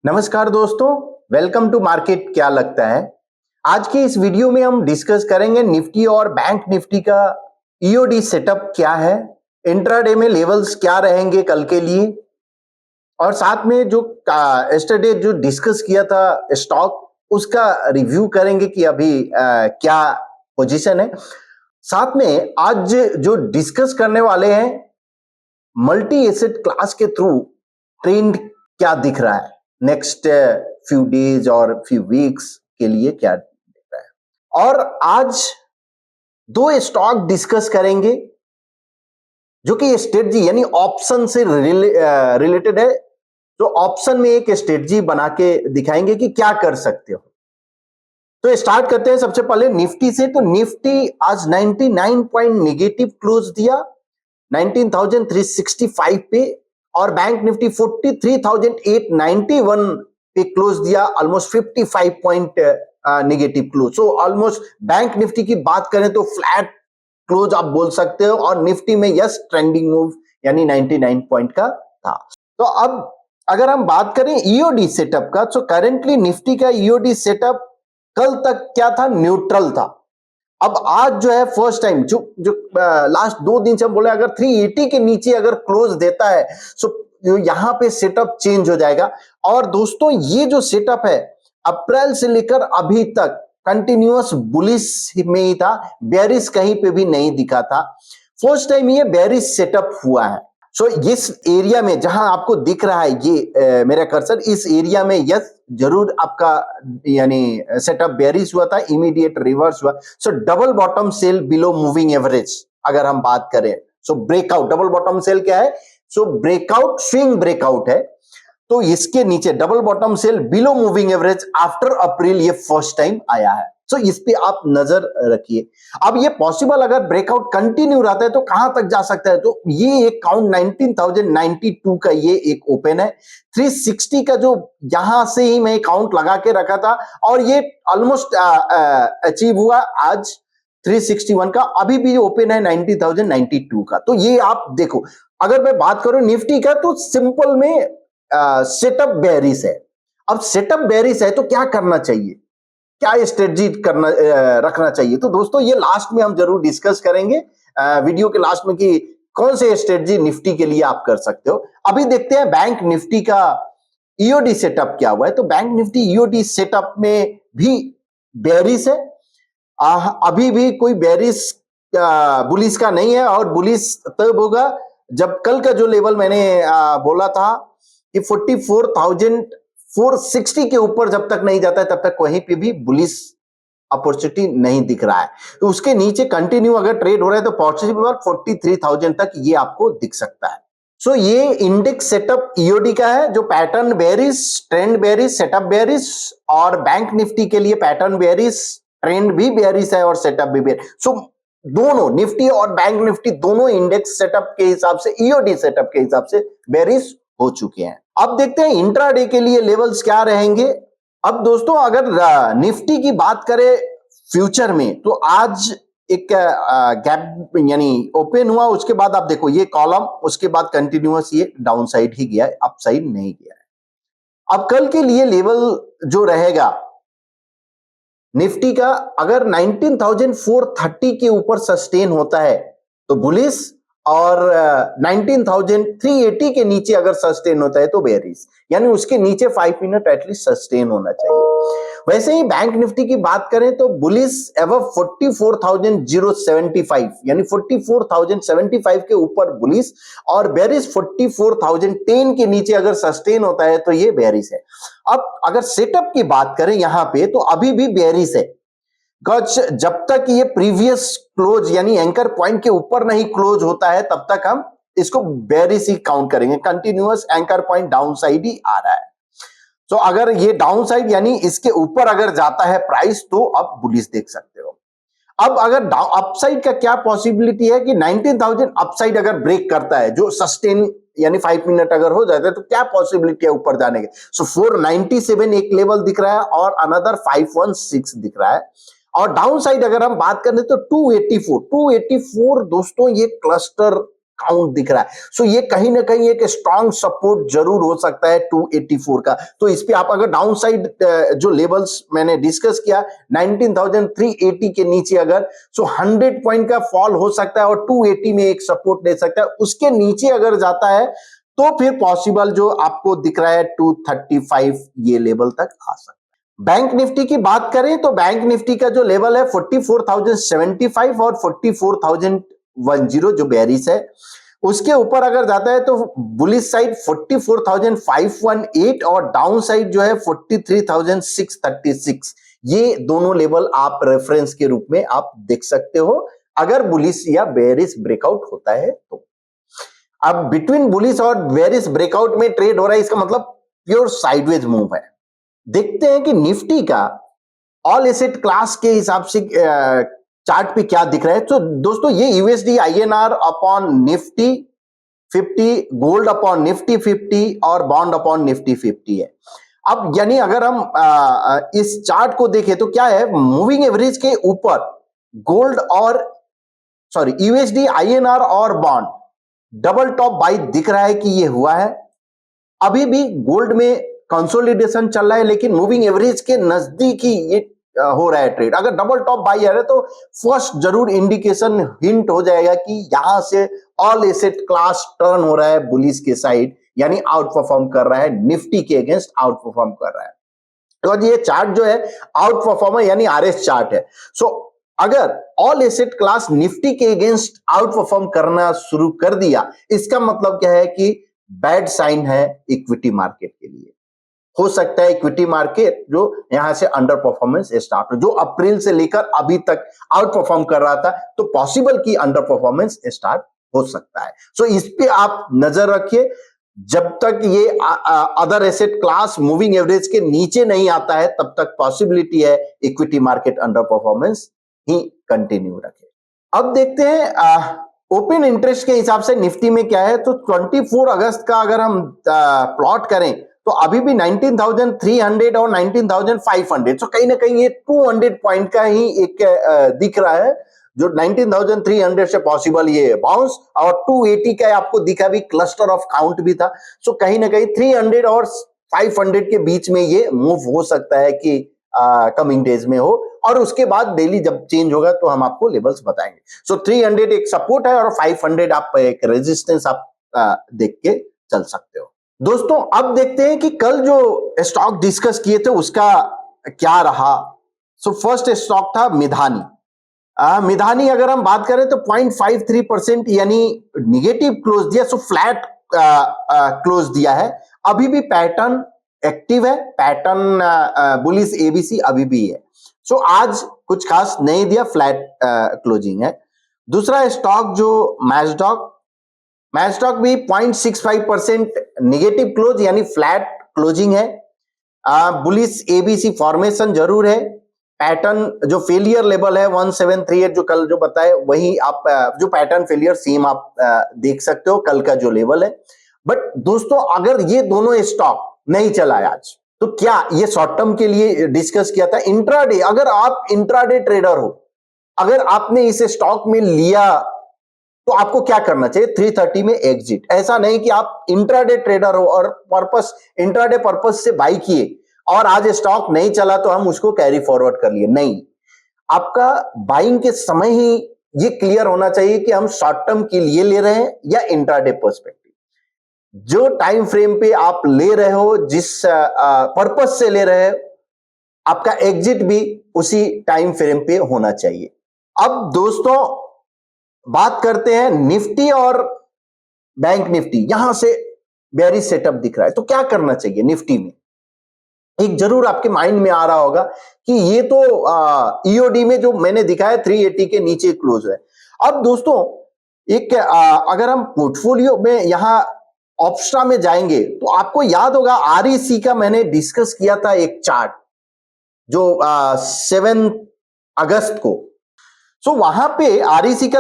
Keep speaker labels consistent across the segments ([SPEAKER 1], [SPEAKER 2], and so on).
[SPEAKER 1] नमस्कार दोस्तों, welcome to market क्या लगता है। आज के इस वीडियो में हम डिस्कस करेंगे निफ्टी और बैंक निफ्टी का ईओडी सेटअप क्या है, इंट्राडे में लेवल्स क्या रहेंगे कल के लिए, और साथ में जो यस्टरडे जो डिस्कस किया था स्टॉक उसका रिव्यू करेंगे कि अभी क्या पोजीशन है। साथ में आज जो डिस्कस करने वाले हैं मल्टी एसेट क्लास के थ्रू ट्रेंड क्या दिख रहा है नेक्स्ट फ्यू डेज और फ्यू वीक्स के लिए क्या दिख रहा है। और आज दो स्टॉक डिस्कस करेंगे जो कि स्ट्रेटजी यानी ऑप्शन से रिलेटेड है। तो ऑप्शन में एक स्ट्रेटजी बना के दिखाएंगे कि क्या कर सकते हो। तो स्टार्ट करते हैं सबसे पहले निफ्टी से। तो निफ्टी आज 99 पॉइंट नेगेटिव क्लोज दिया 19,365 पे, और बैंक निफ्टी 43,891 पे क्लोज दिया, almost 55 point negative close. So almost bank Nifty की बात करें तो फ्लैट क्लोज आप बोल सकते हो, और निफ्टी में यस ट्रेंडिंग मूव यानी 99 पॉइंट का था। तो अब अगर हम बात करें ईओडी सेटअप का, तो करेंटली निफ्टी का ईओडी सेटअप कल तक क्या था, न्यूट्रल था। अब आज जो है फर्स्ट टाइम जो लास्ट 2 दिन से हम बोले अगर 380 के नीचे अगर क्लोज देता है तो यहां पे सेटअप चेंज हो जाएगा। और दोस्तों ये जो सेटअप है अप्रैल से लेकर अभी तक कंटिन्यूअस बुलिश में ही था, बेरिश कहीं पे भी नहीं दिखा था। फर्स्ट टाइम ये बेरिश सेटअप हुआ है। सो इस एरिया में जहां आपको दिख रहा है ये मेरा कर्सर, इस एरिया में यस जरूर आपका यानी सेटअप बेरिश हुआ था, इमीडिएट रिवर्स हुआ। सो double bottom cell below moving average अगर हम बात करें, सो ब्रेकआउट डबल बॉटम सेल क्या है, सो ब्रेकआउट स्विंग ब्रेकआउट है। तो इसके नीचे double bottom cell below moving average after अप्रैल ये फर्स्ट टाइम आया है। सो इस पे आप नजर रखिए। अब ये पॉसिबल अगर ब्रेकआउट कंटिन्यू रहता है तो कहां तक जा सकता है, तो ये एक काउंट 19,092 का ये एक ओपन है। 360 का जो यहां से ही मैं काउंट लगा के रखा था और ये ऑलमोस्ट अचीव हुआ आज 361 का, अभी भी ओपन है 90,092 का। तो ये आप देखो, अगर मैं बात करूं निफ्टी का तो सिंपल में सेटअप बेरिश है। अब सेटअप बेरिश है तो क्या करना चाहिए, क्या स्ट्रेटजी करना रखना चाहिए। तो दोस्तों ये लास्ट में हम जरूर डिस्कस करेंगे वीडियो के लास्ट में कि कौन से स्ट्रेटजी निफ्टी के लिए आप कर सकते हो। अभी देखते हैं बैंक निफ्टी का ईओडी सेटअप क्या हुआ है। तो बैंक निफ्टी ईओडी सेटअप में भी बेरिश है, अभी भी कोई बेरिश बुलिश का नहीं है, और बुलिश तब होगा जब कल का जो लेवल मैंने बोला था कि 44,460 के ऊपर जब तक नहीं जाता है तब तक कहीं पे भी बुलिश अपॉर्चुनिटी नहीं दिख रहा है। तो उसके नीचे कंटिन्यू अगर ट्रेड हो रहा है तो पॉसिबल 43,000 तक ये आपको दिख सकता है। सो ये इंडेक्स सेटअप ईओडी का है जो pattern bearish, trend bearish, setup bearish, और बैंक निफ्टी के लिए पैटर्न बेरिश, ट्रेंड भी बेरिश है और सेटअप भी बेरिश। सो दोनों निफ्टी और बैंक निफ्टी दोनों इंडेक्स सेटअप के हिसाब से, ईओडी सेटअप के हिसाब से बेरिश हो चुके हैं। अब देखते हैं इंट्राडे के लिए लेवल्स क्या रहेंगे। अब दोस्तों अगर निफ्टी की बात करें फ्यूचर में, तो आज एक गैप यानी ओपन हुआ, उसके बाद आप देखो ये कॉलम, उसके बाद कंटिन्यूअस ये डाउन साइड ही गया है, अप साइड नहीं गया है। अब कल के लिए लेवल जो रहेगा निफ्टी का, अगर 19,430 के ऊपर सस्टेन होता है तो बुलिश, और 19,380 के नीचे अगर सस्टेन होता है तो बेरिश, यानी उसके नीचे 5 मिनट एटलीस्ट सस्टेन होना चाहिए। वैसे ही बैंक निफ्टी की बात करें तो बुलिश अबव 44,075 यानी 44,075 के ऊपर बुलिश, और बेरिश 44,010 के नीचे अगर सस्टेन होता है तो ये बेरिश है। अब अगर सेटअप की बात करें यहां पे तो अभी भी बेरिश है, जब तक ये प्रीवियस क्लोज यानी एंकर पॉइंट के ऊपर नहीं क्लोज होता है तब तक हम इसको बेरिश ही काउंट करेंगे। Continuous anchor point downside ही आ रहा है। तो अगर ये डाउन साइड यानी इसके ऊपर अगर जाता है प्राइस तो आप बुलिश देख सकते हो। अब अगर अपसाइड का क्या पॉसिबिलिटी है कि 19,000 अपसाइड अगर ब्रेक करता है जो सस्टेन यानी 5 मिनट अगर हो जाता है तो क्या पॉसिबिलिटी है ऊपर जाने के। सो 497 एक लेवल दिख रहा है और अनदर 516 दिख रहा है। और डाउन साइड अगर हम बात करें तो 284 दोस्तों ये क्लस्टर काउंट दिख रहा है। सो ये कहीं ना कहीं एक स्ट्रॉन्ग सपोर्ट जरूर हो सकता है 284 का। तो इस पे आप अगर डाउन साइड जो लेवल्स मैंने डिस्कस किया 19,380 के नीचे अगर 100 पॉइंट का फॉल हो सकता है और 280 में एक सपोर्ट ले सकता है। उसके नीचे अगर जाता है तो फिर पॉसिबल जो आपको दिख रहा है 235 ये लेवल तक आ सकता है। बैंक निफ्टी की बात करें तो बैंक निफ्टी का जो लेवल है 44,075 और 44,010 जो बेरिस है, उसके ऊपर अगर जाता है तो बुलिश साइड 44,518 और डाउन साइड जो है 43,636। ये दोनों लेवल आप रेफरेंस के रूप में आप देख सकते हो अगर बुलिश या बेरिस ब्रेकआउट होता है तो। अब बिटवीन बुलिश और बेरिस ब्रेकआउट में ट्रेड हो रहा है, इसका मतलब प्योर साइडवेज मूव है। देखते हैं कि निफ्टी का ऑल एसेट क्लास के हिसाब से चार्ट पे क्या दिख रहा है। तो दोस्तों ये USD INR upon Nifty 50, gold upon Nifty 50 और बॉन्ड अपॉन निफ्टी 50 है। अब यानी अगर हम इस चार्ट को देखें तो क्या है, मूविंग एवरेज के ऊपर गोल्ड और यूएसडी आईएनआर और बॉन्ड डबल टॉप बाई दिख रहा है कि ये हुआ है। अभी भी गोल्ड में कंसोलिडेशन चल रहा है लेकिन मूविंग एवरेज के नजदीक ही ये हो रहा है ट्रेड। अगर डबल टॉप बाई आ रहा है तो फर्स्ट जरूर इंडिकेशन हिंट हो जाएगा कि यहां से ऑल एसेट क्लास टर्न हो रहा है बुलिश के साइड, यानी आउट परफॉर्म कर रहा है, निफ्टी के अगेंस्ट आउट परफॉर्म कर रहा है। तो ये चार्ट जो है आउट परफॉर्मर यानी आरएस चार्ट है। सो अगर ऑल एसेट क्लास निफ्टी के अगेंस्ट आउट परफॉर्म करना शुरू कर दिया, इसका मतलब क्या है कि बैड साइन है इक्विटी मार्केट के लिए। हो सकता है इक्विटी मार्केट जो यहां से अंडर परफॉर्मेंस स्टार्ट हो, जो अप्रैल से लेकर अभी तक आउट परफॉर्म कर रहा था, तो पॉसिबल की अंडर परफॉर्मेंस स्टार्ट हो सकता है। सो इस पे आप नजर रखिए। जब तक ये other asset class moving average के नीचे नहीं आता है तब तक पॉसिबिलिटी है इक्विटी मार्केट अंडर परफॉर्मेंस ही कंटिन्यू रखे। अब देखते हैं ओपन इंटरेस्ट के हिसाब से निफ्टी में क्या है। तो 24 अगस्त का अगर हम प्लॉट करें तो अभी भी 19,300 और 19,500, तो कहीं ना कहीं ये 200 पॉइंट का ही एक दिख रहा है, जो 19,300 से पॉसिबल ये बाउंस और 280 का आपको दिखा भी क्लस्टर ऑफ काउंट भी था। सो कहीं ना कहीं 300 और 500 के बीच में ये मूव हो सकता है कि कमिंग डेज में हो, और उसके बाद डेली जब चेंज होगा तो हम आपको लेवल्स बताएंगे। सो 300 एक सपोर्ट है और 500 आप एक रेजिस्टेंस आप देख के चल सकते हो। दोस्तों अब देखते हैं कि कल जो स्टॉक डिस्कस किए थे उसका क्या रहा। सो फर्स्ट स्टॉक था मिधानी। मिधानी अगर हम बात करें तो 0.53% यानी निगेटिव क्लोज दिया, सो फ्लैट क्लोज दिया है। अभी भी पैटर्न एक्टिव है, पैटर्न बुलिश एबीसी अभी भी है। सो आज कुछ खास नहीं दिया, फ्लैट क्लोजिंग है। दूसरा स्टॉक जो मैजडॉक भी 0.65% निगेटिव क्लोज यानी फ्लैट क्लोजिंग है। बुलिश एबीसी फॉर्मेशन जरूर है। पैटर्न जो फेलियर लेवल है 1738 जो कल जो बताए वही आप जो पैटर्न फेलियर सेम आप देख सकते हो कल का जो लेवल है। बट दोस्तों अगर ये दोनों स्टॉक नहीं चला आज तो क्या ये शॉर्ट टर्म के लिए डिस्कस किया था। इंट्राडे, अगर आप इंट्राडे ट्रेडर हो, अगर आपने इसे स्टॉक में लिया तो आपको क्या करना चाहिए, 330 में एग्जिट। ऐसा नहीं कि आप इंट्राडे ट्रेडर हो और इंट्राडे पर्पस से बाई किए और आज स्टॉक नहीं चला तो हम उसको कैरी फॉरवर्ड कर लिए। नहीं, आपका बाइंग के समय ही ये क्लियर होना चाहिए कि हम शॉर्ट टर्म के लिए ले रहे हैं या इंट्राडे पर्सपेक्टिव। जो टाइम फ्रेम पे आप ले रहे हो, जिस पर्पस से ले रहे हो, आपका एग्जिट भी उसी टाइम फ्रेम पे होना चाहिए। अब दोस्तों बात करते हैं निफ्टी और बैंक निफ्टी। यहां से बेरिश सेटअप दिख रहा है, तो क्या करना चाहिए निफ्टी में। एक जरूर आपके माइंड में आ रहा होगा कि ये तो ईओडी में जो मैंने दिखाया 380 के नीचे क्लोज है। अब दोस्तों एक अगर हम पोर्टफोलियो में यहां ऑप्स्ट्रा में जाएंगे तो आपको याद होगा आरईसी का मैंने डिस्कस किया था एक चार्ट जो 7 अगस्त को। सो वहां पे आरईसी का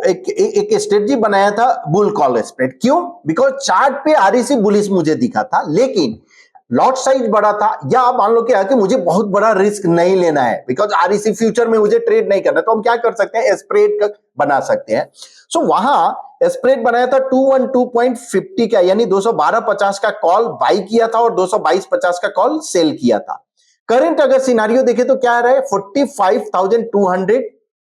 [SPEAKER 1] एक स्ट्रेटजी बनाया था बुल कॉल स्प्रेड। क्यों? बिकॉज चार्ट पे आरईसी बुलिश मुझे दिखा था, लेकिन लॉट साइज बड़ा था, या आप मान लो क्या कि मुझे बहुत बड़ा रिस्क नहीं लेना है बिकॉज आरईसी फ्यूचर में मुझे ट्रेड नहीं करना, तो हम क्या कर सकते हैं, स्प्रेड बना सकते हैं। सो वहां स्प्रेड बनाया था 212.50 का, यानी 212.50 का कॉल बाई किया था और 222.50 का कॉल सेल किया था। करंट अगर सिनारियो देखे तो क्या रहा है, 45,200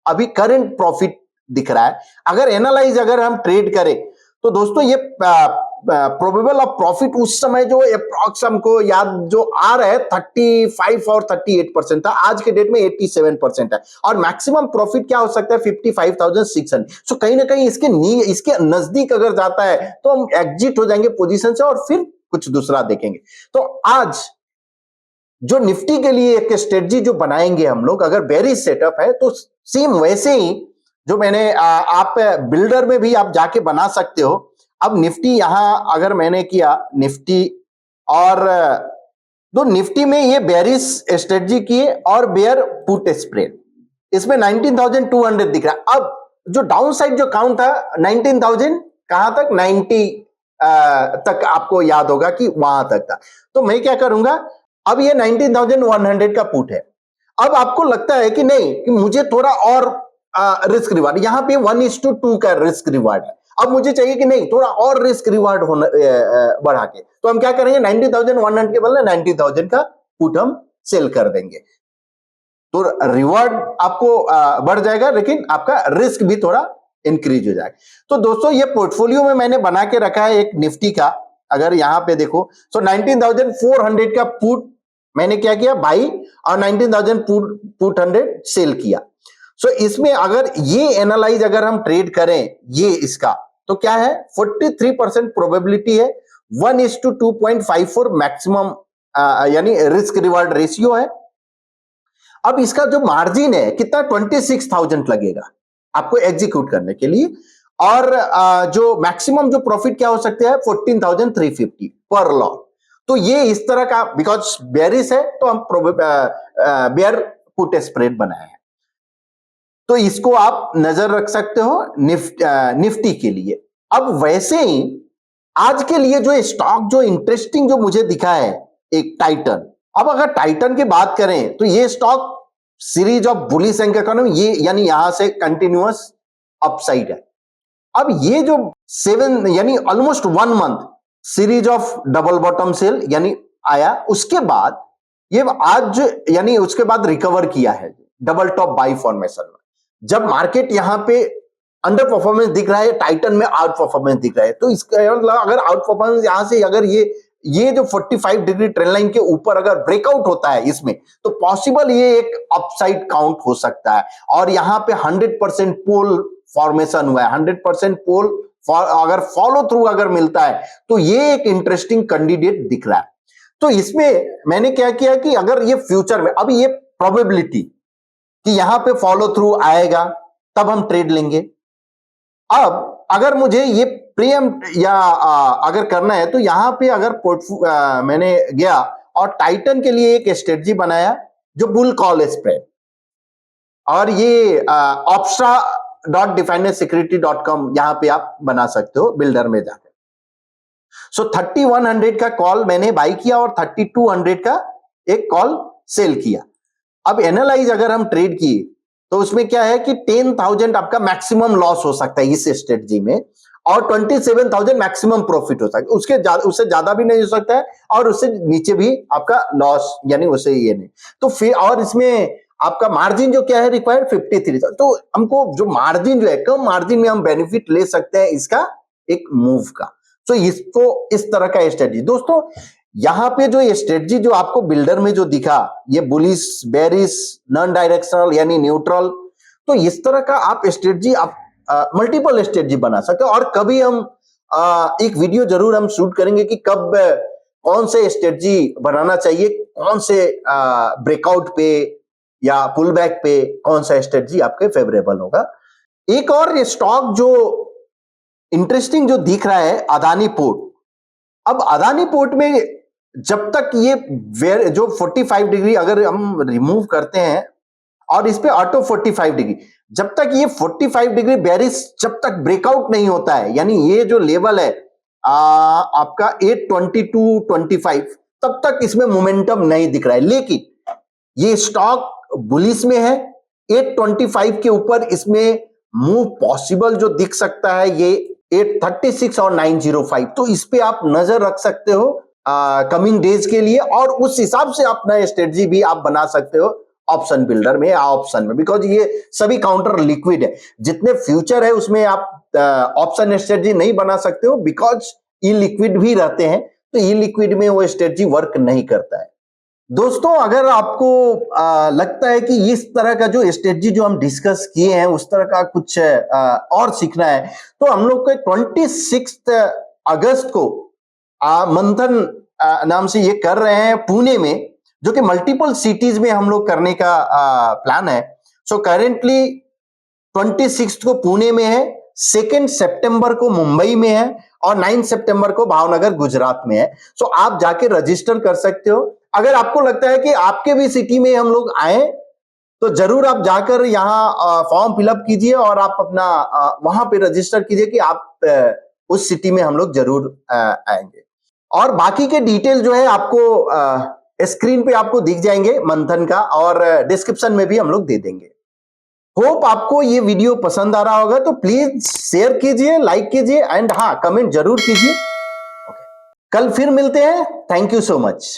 [SPEAKER 1] अभी करंट प्रॉफिट दिख रहा है। अगर एनालाइज अगर हम ट्रेड करें तो दोस्तों ये प्रोबेबल ऑफ प्रॉफिट उस समय जो अप्रॉक्स हमको याद जो आ रहा है 35 और 38% था, आज के डेट में 87% है, और मैक्सिमम प्रॉफिट क्या हो सकता है 55,600। सो कहीं ना कहीं इसके नजदीक अगर जाता है तो हम एग्जिट हो जाएंगे पोजीशन से और फिर कुछ दूसरा देखेंगे। तो आज जो निफ्टी के लिए एक स्ट्रेटजी जो बनाएंगे हम लोग, अगर बेरिश सेटअप है तो सेम वैसे ही जो मैंने आप बिल्डर में भी आप जाके बना सकते हो। अब निफ्टी यहां अगर मैंने किया निफ्टी, और तो निफ्टी में ये बेरिश स्ट्रेटजी किए और बेयर पुट स्प्रेड, इसमें 19,200 दिख रहा है। अब जो डाउन साइड जो काउंट था 19,000 कहां तक, 90 तक आपको याद होगा कि वहां तक था। तो मैं क्या करूंगा, अब ये 19,100 का पुट है। अब आपको लगता है कि नहीं कि मुझे थोड़ा और रिस्क रिवार्ड, यहां पे 1:2 का रिस्क रिवार्ड है, अब मुझे चाहिए कि नहीं थोड़ा और रिस्क रिवार्ड होना बढ़ा के, तो हम क्या करेंगे 90,100 के बदले 90,000 का पुट हम सेल कर देंगे। तो रिवार्ड आपको बढ़ जाएगा, लेकिन आपका रिस्क भी थोड़ा इंक्रीज हो जाएगा। तो दोस्तों ये पोर्टफोलियो में मैंने बना के रखा है एक निफ्टी का, अगर यहां पे देखो, सो 19,400 का पुट मैंने क्या किया, बाई, और 19,000 पुट 100 सेल किया। सो इसमें अगर ये एनालाइज अगर हम ट्रेड करें ये इसका, तो क्या है 43% प्रोबेबिलिटी है, 1:2.54 मैक्सिमम यानी रिस्क रिवार्ड रेशियो है। अब इसका जो मार्जिन है कितना, 26,000 लगेगा आपको एग्जीक्यूट करने के लिए, और जो मैक्सिमम जो प्रॉफिट क्या हो सकता है 14,350 पर लॉट। तो ये इस तरह का, बिकॉज बेरिश है तो हम बेयर पुट स्प्रेड बनाए हैं, तो इसको आप नजर रख सकते हो निफ्टी के लिए। अब वैसे ही आज के लिए जो स्टॉक जो इंटरेस्टिंग जो मुझे दिखा है एक टाइटन। अब अगर टाइटन की बात करें तो ये stock series of bullish and economy, ये यानी यहां से कंटिन्यूअस अपसाइड है। अब ये जो 7 यानी almost 1 month series of double bottom sell यानी आया, उसके बाद ये आज यानी उसके बाद रिकवर किया है डबल टॉप बाई फॉर्मेशन में। जब मार्केट यहां पे अंडर परफॉर्मेंस दिख रहा है, टाइटन में आउट परफॉर्मेंस दिख रहा है, तो इसका मतलब अगर आउट परफॉर्मेंस यहां से अगर ये जो 45 डिग्री ट्रेंड लाइन के ऊपर अगर ब्रेकआउट होता है इसमें, तो पॉसिबल ये एक अपसाइड काउंट हो सकता है। और यहां पे 100% पोल फॉर्मेशन हुआ है, 100% पोल अगर फॉलो थ्रू अगर मिलता है तो ये एक इंटरेस्टिंग कैंडिडेट दिख रहा है। तो इसमें मैंने क्या किया कि अगर ये फ्यूचर में, अब ये प्रोबेबिलिटी कि यहां पे फॉलो थ्रू आएगा तब हम ट्रेड लेंगे। अब अगर मुझे ये प्रीएम या अगर करना है तो यहां पे अगर मैंने गया और टाइटन के लिए एक स्ट्रेटजी बनाया जो बुल कॉल स्प्रेड, और ये opstra.definedsecurity.com यहां पे आप बना सकते हो बिल्डर में जाकर। सो 3100 का कॉल मैंने बाई किया और 3200 का एक कॉल सेल किया। अब एनालाइज अगर हम ट्रेड किए तो उसमें क्या है कि 10,000 आपका मैक्सिमम लॉस हो सकता है इस स्ट्रेटजी में, और 27,000 मैक्सिमम प्रॉफिट हो सकता है, उससे ज्यादा भी नहीं हो सकता है और उससे नीचे भी आपका लॉस यानी उससे ये नहीं। तो फिर और इसमें आपका मार्जिन जो क्या है रिक्वायर्ड 53, तो हमको जो मार्जिन जो है कम मार्जिन में हम बेनिफिट ले सकते हैं इसका एक मूव का। तो इसको इस तरह का स्ट्रेटजी दोस्तों, यहां पे जो ये स्ट्रेटजी जो आपको बिल्डर में जो दिखा, ये बुलिश, बेरिश, नॉन डायरेक्शनल यानी न्यूट्रल, तो इस तरह का आप स्ट्रेटजी आप मल्टीपल स्ट्रेटजी बना सकते हो। और कभी हम एक वीडियो जरूर हम शूट करेंगे कि कब कौन से स्ट्रेटजी बनाना चाहिए, कौन से ब्रेकआउट पे या पुल बैक पे कौन सा स्ट्रेटजी आपके फेवरेबल होगा। एक और ये स्टॉक जो इंटरेस्टिंग जो दिख रहा है अदानी पोर्ट। अब अदानी पोर्ट में जब तक ये जो 45 डिग्री अगर हम रिमूव करते हैं और इस पे ऑटो 45 डिग्री, जब तक ये 45 डिग्री बेरिश जब तक ब्रेकआउट नहीं होता है, यानी ये जो लेवल है आपका 822.25, तब तक इसमें मोमेंटम नहीं दिख रहा है, लेकिन ये स्टॉक बुलिश में है। 825 के ऊपर इसमें मूव पॉसिबल जो दिख सकता है ये 836 और 905, तो इस पे आप नजर रख सकते हो कमिंग डेज के लिए, और उस हिसाब से अपना स्ट्रेटजी भी आप बना सकते हो ऑप्शन बिल्डर में या ऑप्शन में, बिकॉज ये सभी काउंटर लिक्विड है। जितने फ्यूचर है उसमें आप ऑप्शन स्ट्रेटजी नहीं बना सकते हो, बिकॉज ई लिक्विड भी रहते हैं, तो ई लिक्विड में वो स्ट्रेटजी वर्क नहीं करता है। दोस्तों, अगर आपको लगता है कि इस तरह का जो स्ट्रेटजी जो हम डिस्कस किए हैं उस तरह का कुछ और सीखना है, तो हम लोग को 26 अगस्त को मंथन नाम से ये कर रहे हैं पुणे में, जो कि मल्टीपल सिटीज में हम लोग करने का प्लान है। सो करेंटली 26 को पुणे में है, 2 सितंबर को मुंबई में है और 9 सितंबर को भावनगर गुजरात में है। सो आप जाके रजिस्टर कर सकते हो। अगर आपको लगता है कि आपके भी सिटी में हम लोग आए, तो जरूर आप जाकर यहाँ फॉर्म फिलअप कीजिए और आप अपना वहां पे रजिस्टर कीजिए कि आप उस सिटी में हम लोग जरूर आएंगे। और बाकी के डिटेल जो है आपको स्क्रीन पे आपको दिख जाएंगे मंथन का, और डिस्क्रिप्शन में भी हम लोग दे देंगे। होप आपको ये वीडियो पसंद आ रहा होगा, तो प्लीज शेयर कीजिए, लाइक कीजिए एंड हाँ, कमेंट जरूर कीजिए। कल फिर मिलते हैं। Thank you so much.